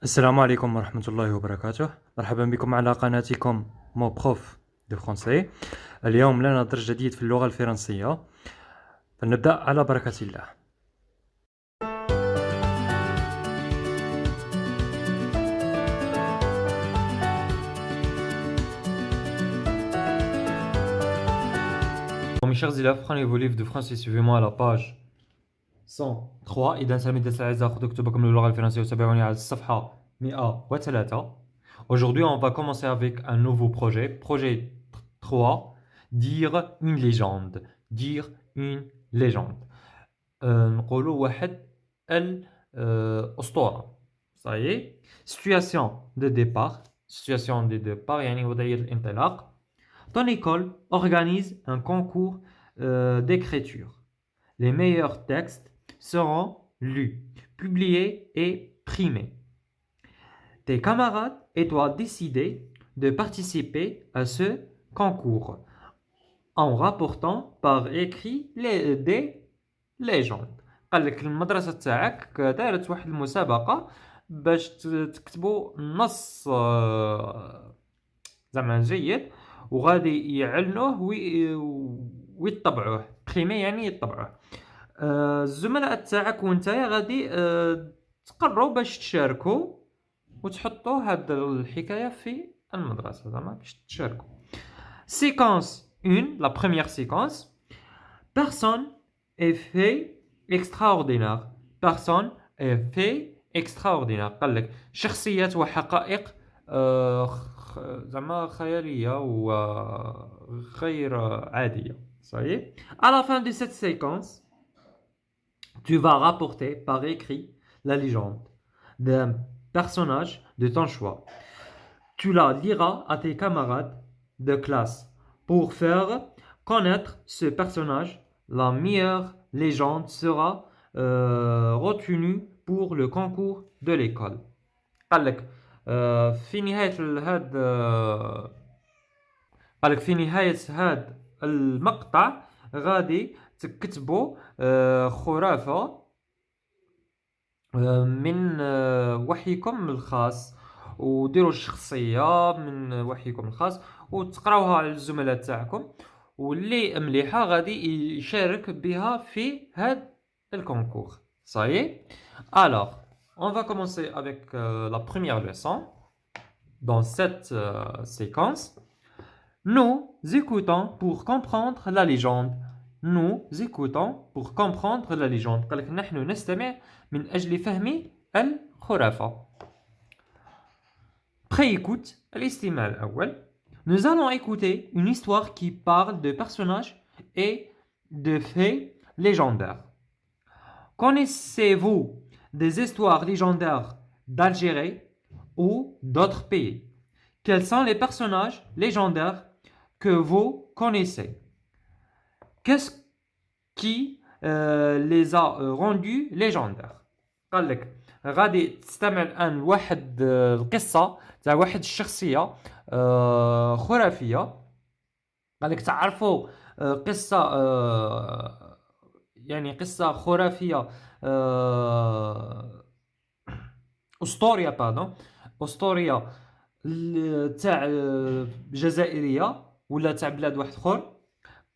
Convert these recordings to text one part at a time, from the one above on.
السلام عليكم ورحمة الله وبركاته. مرحبا بكم على قناتكم مو بروف دو فرونسي. اليوم لنا درس جديد في اللغة الفرنسية، فلنبدأ على بركة الله. Mes chers élèves, prenez vos livres de français, suivez-moi à la page 103. إذا تلاميذ الأعزاء خذوا كتبكم للغة الفرنسية وتابعوني على الصفحة 103. Aujourd'hui, on va commencer avec un nouveau projet. Projet 3, dire une légende. Dire une légende. نقولوا واحد الأسطورة. Ça y est. Situation de départ. Situation de départ يعني وضعية الانطلاق. Ton école organise un concours d'écriture. Les meilleurs textes seront lus, publiés et primés. Tes camarades et toi décidez de participer à ce concours en rapportant par écrit des légendes. قال لك المدرسة تاعك دارت واحد المسابقة باش تكتبوا نص زعما جيد وغادي يعلنوه ويطبعوه بريمي يعني يطبعوه. الزملاء تاعك وانتيا غادي تقرروا باش تشاركوا وتحطوا هاد الحكاية في المدرسة زعما باش تشاركوا. Séquence 1, la première séquence. Personne est fait extraordinaire. Personne est fait extraordinaire. قال لك شخصيات وحقائق زعما خيالية وغير عادية. Ça y est. À la fin de cette séquence, tu vas rapporter par écrit la légende d'un personnage de ton choix. Tu la liras à tes camarades de classe pour faire connaître ce personnage. La meilleure légende sera retenue pour le concours de l'école. قال لك في نهاية هذا قال لك في نهاية هذا المقطع غادي تكتبوا خرافة من وحيكم الخاص وديروا الشخصية من وحيكم الخاص وتقراوها على الزملاء تاعكم واللي مليحة غادي يشارك بها في هذا الكونكور. Ça y est. Alors, on va commencer avec la première leçon. Dans cette séquence, nous écoutons pour comprendre la légende. Nous écoutons pour comprendre la légende. قال لك نحن نستمع من أجل فهم الخرافة. Pré-écoute, الاستماع الأول. Nous allons écouter une histoire qui parle de personnages et de faits légendaires. Connaissez-vous des histoires légendaires d'Algérie ou d'autres pays? Quels sont les personnages légendaires que vous connaissez? Qu'est-ce qui les a rendus légendaires? قال لك غادي تستمع الآن لواحد القصة تاع واحد الشخصية خرافية. قال لك تعرفوا قصة يعني قصة خرافية أسطورية أسطورية تاع جزائرية ولا تاع بلاد واحد اخر.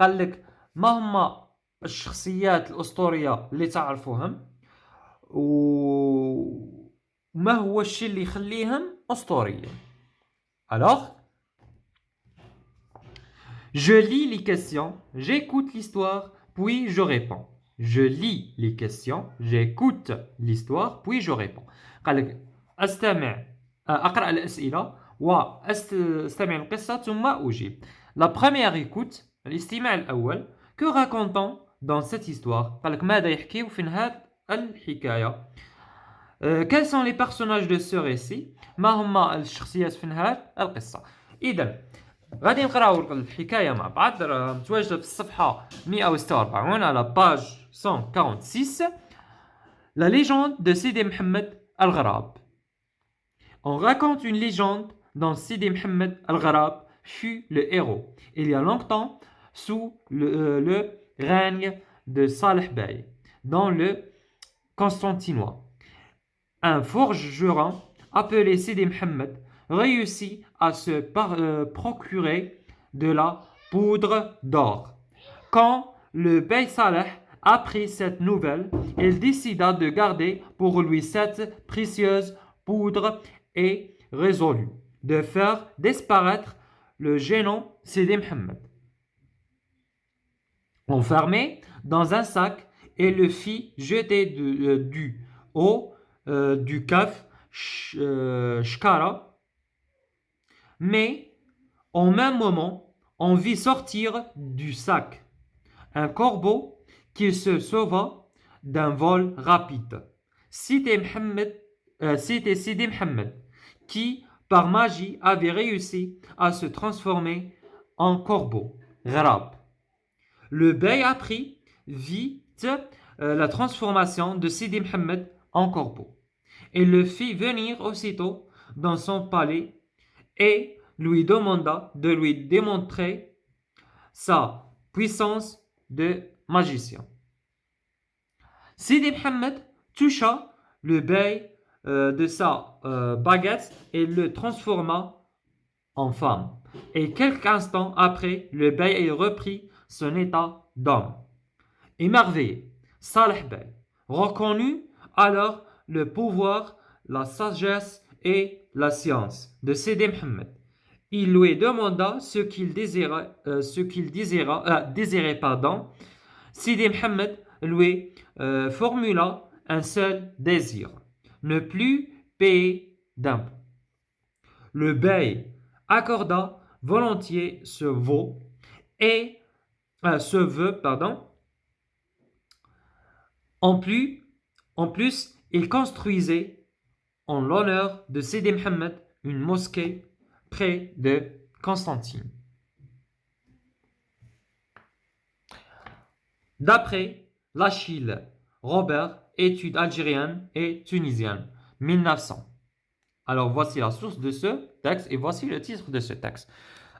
قال لك ما هما الشخصيات الأسطورية اللي تعرفوهم وما هو الشيء اللي يخليهم أسطوريين. Alors, je lis les questions, j'écoute l'histoire, puis je réponds. Je lis les questions, j'écoute l'histoire, puis je réponds. قال لك أقرأ الأسئلة وأستمع القصة ثم أجيب. La première écoute, الاستماع الأول. Que raconte-t-on dans cette histoire? قال لك ماذا يحكي في هذه الحكاية. Quels sont les personnages de ce récit? ما هما الشخصيات في هذه القصة. إذا غادي نقراو الحكاية مع بعض. متواجدة في الصفحة 146 على page 146. La légende de Sidi Mohamed Al-Gharab. On raconte une légende dont Sidi Mohamed Al-Gharab fut le héros. Il y a longtemps, sous le règne de Saleh Bey, dans le Constantinois. Un forgeron appelé Sidi Mohammed, réussit à se procurer de la poudre d'or. Quand le bey Saleh apprit cette nouvelle, il décida de garder pour lui cette précieuse poudre et résolut de faire disparaître le gênant Sidi Mohammed. Enfermé dans un sac et le fit jeter du haut du caf Shkara, mais en même moment, on vit sortir du sac un corbeau qui se sauva d'un vol rapide. C'était Sidi Mohammed qui, par magie, avait réussi à se transformer en corbeau. Ghrab. Le bey apprit vite la transformation de Sidi Mohammed en corbeau et le fit venir aussitôt dans son palais et lui demanda de lui démontrer sa puissance de magicien. Sidi Mohammed toucha le bey de sa baguette et le transforma en femme. Et quelques instants après, le bey reprit son état d'homme. Émerveillé, Saleh Bey reconnut alors le pouvoir, la sagesse et la science de Sidi Mohammed. Il lui demanda ce qu'il désirait, pardon. Sidi Mohammed lui formula un seul désir, ne plus payer d'impôts. Le bey accorda volontiers ce vœu. En plus, il construisait en l'honneur de Sidi Mohammed une mosquée près de Constantine. D'après l'Achille Robert, études algériennes et tunisiennes, 1900. Alors voici la source de ce texte et voici le titre de ce texte.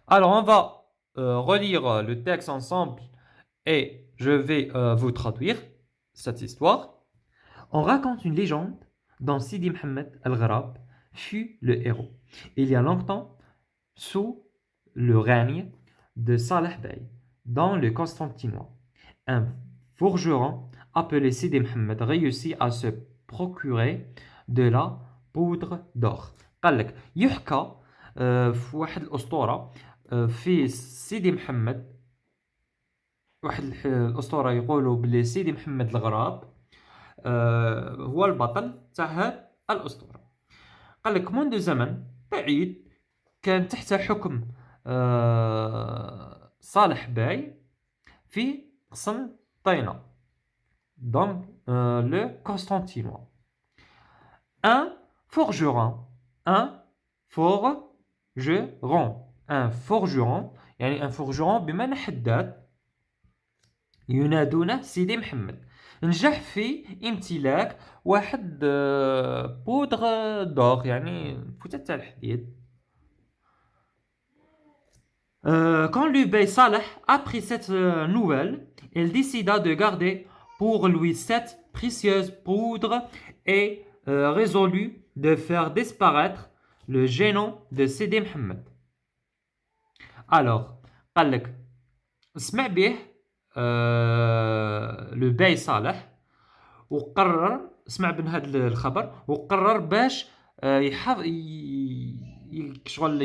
Alors on va relire le texte ensemble et je vais vous traduire cette histoire. On raconte une légende dont Sidi Mohammed Al-Ghrab fut le héros. Il y a longtemps, sous le règne de Saleh Bey, dans le Constantinois, un forgeron appelé Sidi Mohammed réussit à se procurer de la poudre d'or. قال لك يحكى في واحد الأسطورة في سيدي محمد، واحد الأسطورة يقولوا بلي سيدي محمد الغراب هو البطل تاع هاد الأسطورة. قال لك منذ زمن بعيد كان تحت حكم صالح باي في قسنطينة dans le Constantinois. Un forgeron يعني un forgeron بمعنى حداد ينادونه سيدي محمد نجح في امتلاك واحد بودغ دور يعني فتاة تاع الحديد. Quand le bey Saleh apprit cette nouvelle, il décida de garder pour lui cette précieuse poudre et résolut de faire disparaître le gênant de Sidi Mohammed. Alors, قال لك سمع به لو باي صالح وقرر سمع من هذا الخبر وقرر باش شغل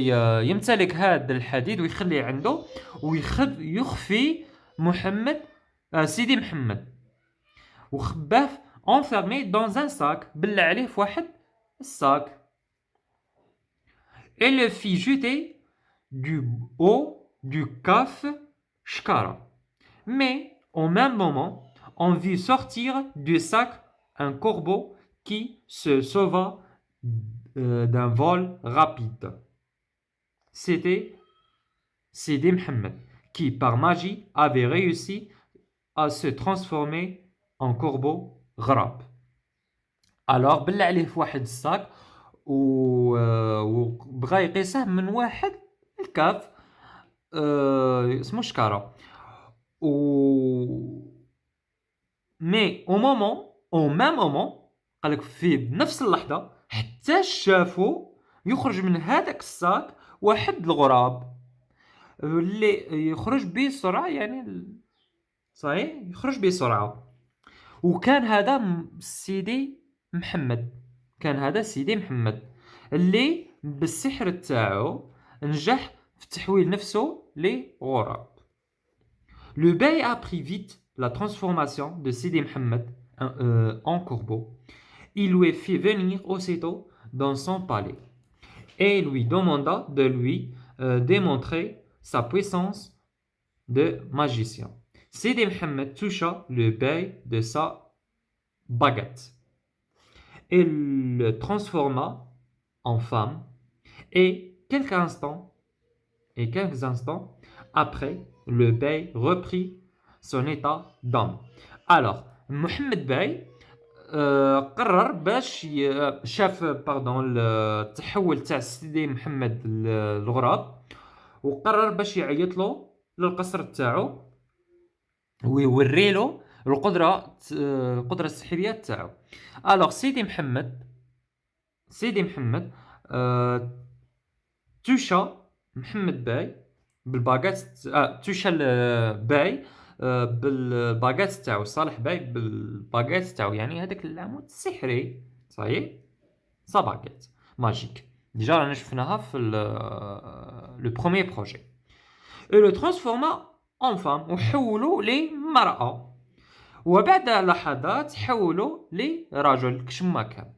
يمتلك هذا الحديد ويخليه عنده ويخفي محمد سيدي محمد وخباه enfermé dans un sac بلع عليه في واحد الساك et le fit jeter du haut du caf Shkara. Mais au même moment, on vit sortir du sac un corbeau qui se sauva d'un vol rapide. C'était Sidi Mohammed qui, par magie, avait réussi à se transformer en corbeau Ghrab. Alors بلع عليه في واحد الساك وبغى يقيسه من واحد الكاف اسمه شكارة. mais au même moment قالك في نفس اللحظة حتى شافو يخرج من هذاك الصاك واحد الغراب اللي يخرج بسرعة، يعني صحيح يخرج بسرعة. وكان هذا سيدي محمد، كان هذا سيدي محمد اللي بالسحر تاعو نجح في تحويل نفسه لغراب. Le bey a pris vite la transformation de Sidi Mohammed en corbeau. Il lui fit venir aussitôt dans son palais et lui demanda de lui démontrer sa puissance de magicien. Sidi Mohammed toucha le bey de sa baguette et le transforma en femme, et quelques instants après, le bey reprit son état d'homme. Alors, Mohammed Bey قرر باش شاف التحول تاع سيدي محمد الغراب، وقرر باش يعيط له للقصر تاعو ويوري له القدره السحريه تاعو. الوغ سيدي محمد توشا محمد باي بالباغات توشا الباي بالباغات تاعو، صالح باي بالباغات تاعو، يعني هذاك العمود السحري صحيح سا باغيت ماجيك. ديجا رانا شفناها في لو بروميي بروجي. اي لو ترانسفورما اون فام، وحولو لمرأة، وبعد لحظات حولو لرجل كشما كان.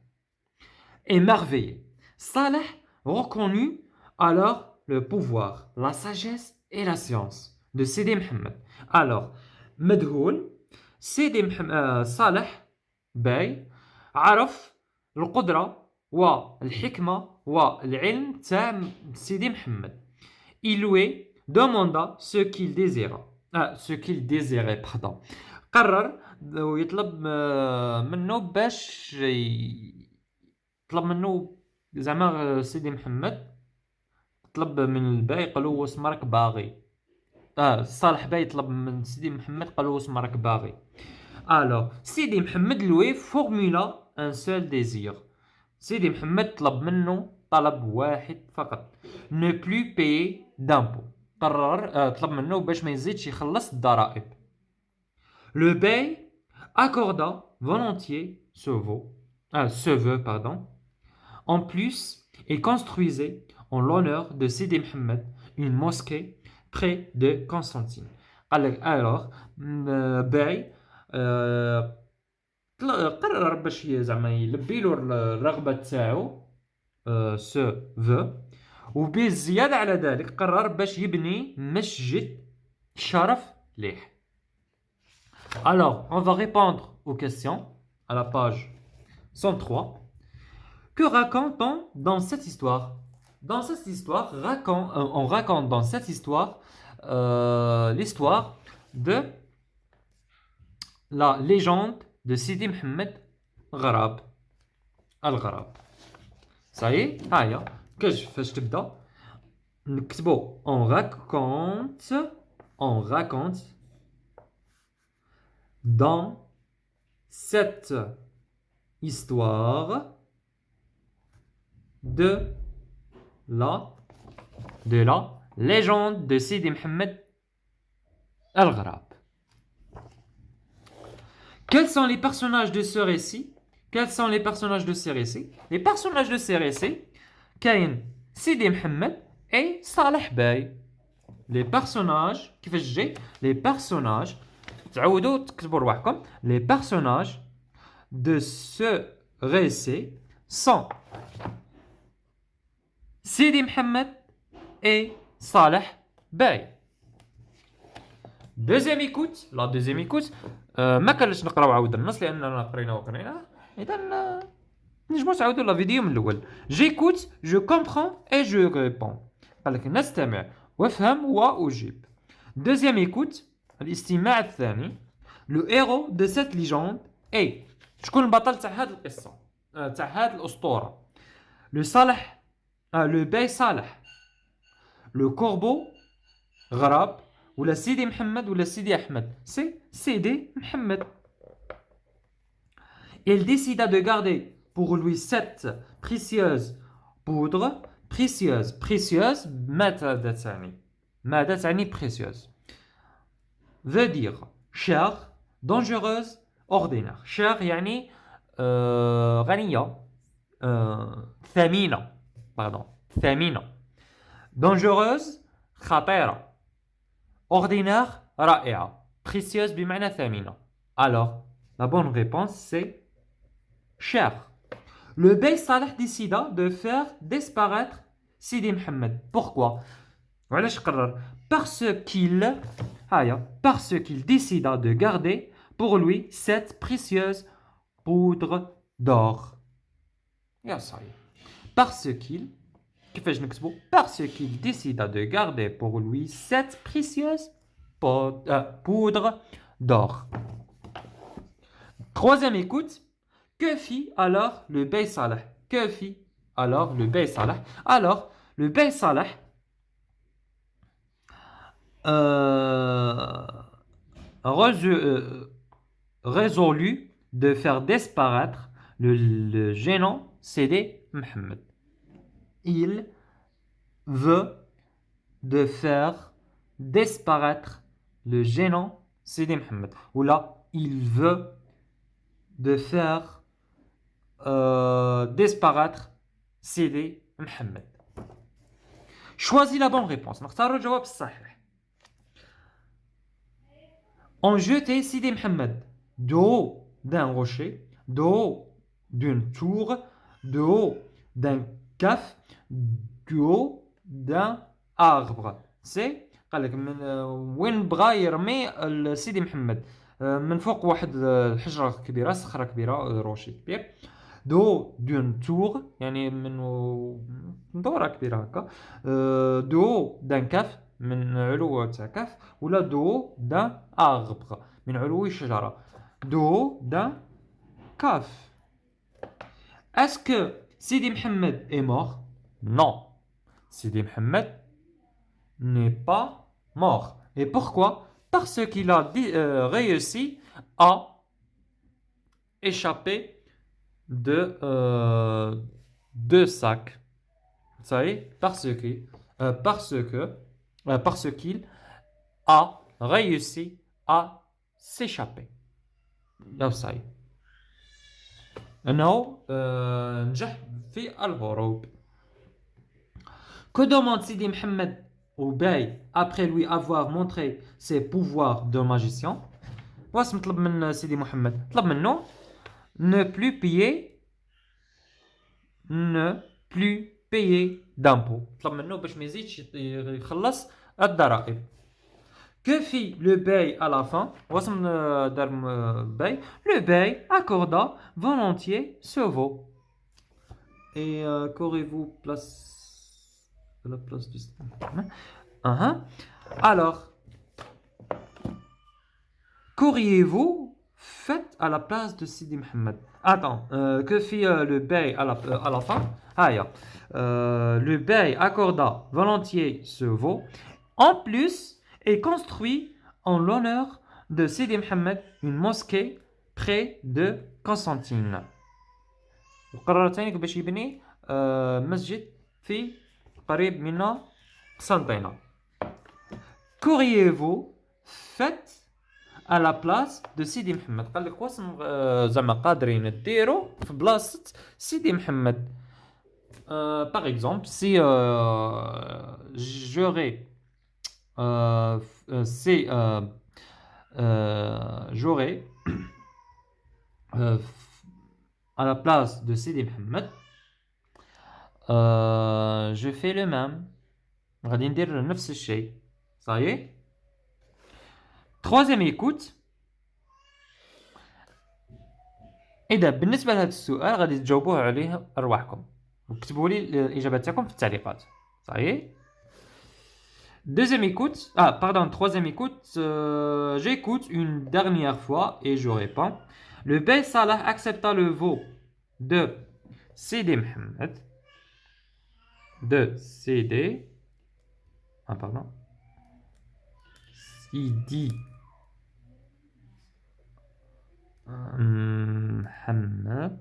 émerveillé. Saleh reconnut alors le pouvoir, la sagesse et la science de Sidi Mohammed. Alors, مذهول سيدي صالح باي عرف القدرة والحكمة والعلم تاع سيدي محمد. Il lui demanda ce qu'il désirait, pardon. قرر ويطلب منه باش طلب منه زعما سيدي محمد طلب من الباي قالو واش راك باغي. صالح باي طلب من سيدي محمد قالو واش راك باغي. الو سيدي محمد لوي فورمولا ان سول ديزير. سيدي محمد طلب منه طلب واحد فقط، ne plus payer d'impôt. قرر طلب منه باش ما يزيدش يخلص الضرائب. Le bey accorda volontiers ce vœu. En plus, il construisait en l'honneur de Sidi Mohammed une mosquée près de Constantine. Alors, باي قرر باش زعما يلبي له الرغبه تاعو سو فو، وبالزياده على ذلك قرر باش يبني مسجد شرف ليه. Alors, on va répondre aux questions à la page 103. Que raconte-t-on dans cette histoire? Dans cette histoire, on raconte dans cette histoire l'histoire de la légende de Sidi Mohammed Gharab Al-Gharab. Ça y est, هيا فاش تبدا نكتبو on raconte dans cette histoire de la légende de Sidi Mohammed Al-Gharab. Quels sont les personnages de ce récit? Les personnages de ces récits, كاين Sidi Mohammed et Saleh Bey. Les personnages كيفاش جاي؟ les personnages تعودوا تكتبوا رواحكم. Les personnages de ce récit sont Sidi Mohammed et Saleh Bey. Deuxième écoute, ما كانش نقراو عاود النص لاننا قريناه، اذا نجمو تعاودوا لا فيديو من الاول. J'écoute, je comprends et je réponds. قال لك نستمع وافهم واجيب. Deuxième écoute, الاستماع الثاني. Le héros de cette légende est شكون البطل تاع هذه القصه تاع هذه الاسطوره؟ le bey صالح، le corbeau غراب، ولا سيدي محمد ولا سيدي احمد؟ سي سيدي محمد. Il décida de garder pour lui cette précieuse poudre précieuse ماذا تعني précieuse veut dire chère dangereuse ordinaire chère يعني غنية ثمينة pardon ثمينة dangereuse خطيرة ordinaire رائعة précieuse بمعنى ثمينة alors la bonne réponse c'est chère. Le bey Salah décida de faire disparaître Sidi Mohammed. Pourquoi? Parce qu'il décida de garder pour lui cette précieuse poudre d'or. Parce qu'il décida de garder pour lui cette précieuse poudre d'or. Troisième écoute. Que fit alors le Bey Salah? Que fit alors le Bey Salah? Alors, le Bey Salah résolut de faire disparaître le gênant Sidi Mohammed. Il veut de faire disparaître le gênant Sidi Mohammed. Ou là, il veut de faire disparaître Sidi Mohammed. Choisis la bonne réponse. On jetait Sidi Mohammed de haut d'un rocher, de haut d'une tour, de haut d'un caf, du haut d'un arbre. C'est من وين بغى يرمي سيدي محمد من فوق واحد الحجره كبيره صخره كبيره روشي كبير دو دون تور يعني من دوره كبيره هكا دو دان كاف من علو تاع كاف ولا دو دان اربر من علو شجره دو دان كاف. Est-ce que Sidi Mohammed est mort? Non. Sidi Mohammed n'est pas mort. Et pourquoi? Parce qu'il a réussi à échapper de deux sacs. Vous savez, parce qu'il a réussi à s'échapper. Là, ça y est. أنه نجح في الهروب. Que demande Sidi Mohammed au bey après lui avoir montré ses pouvoirs de magicien? واش مطلب من سيدي محمد؟ طلب منه ne plus payer d'impôts. طلب منه باش ما يزيدش يخلص الضرائب. Que fit le bey à la fin? Le bey accorda volontiers ce veau. Et qu'aurez-vous à la place du... Alors, qu'auriez-vous fait à la place de Sidi Mohammed? Attends, que fit le bey à la fin? Le bey accorda volontiers ce veau. En plus, et construit en l'honneur de Sidi Mohammed une mosquée près de Constantine. وقرر ثاني باش يبني مسجد في قريب من قسنطينة. Qu'auriez-vous fait à la place de Sidi Mohammed? قال لك واش زعما قادرين ديروا في بلاصة سيدي محمد. Par exemple, si j'aurais j'aurais à la place de Sidi Mohammed je fais le même. غادي ندير نفس الشيء. Ça y est. Troisième écoute. إذا بالنسبة لهذا السؤال غادي تجاوبوه عليه أرواحكم وكتبوا لي الإجابات تاعكم في التعليقات. Ça y est. Deuxième écoute, troisième écoute, j'écoute une dernière fois et je réponds. Le bey Salah accepta le veau de Sidi Mohammed, Sidi Mohammed,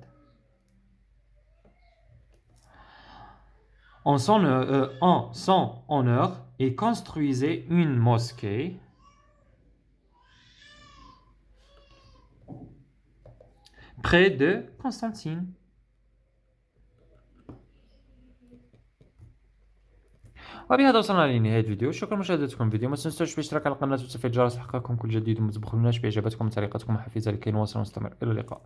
en son honneur et construisait une mosquée près de Constantine. وبهذا وصلنا لنهاية الفيديو. شكرا لمشاهدتكم الفيديو. ما تنسوش بالاشتراك على القناة وتفعيل الجرس لإحقاقكم كل جديد، وما تبخلوناش بإعجاباتكم وتعليقاتكم الحفيزة لكي نواصل ونستمر. إلى اللقاء.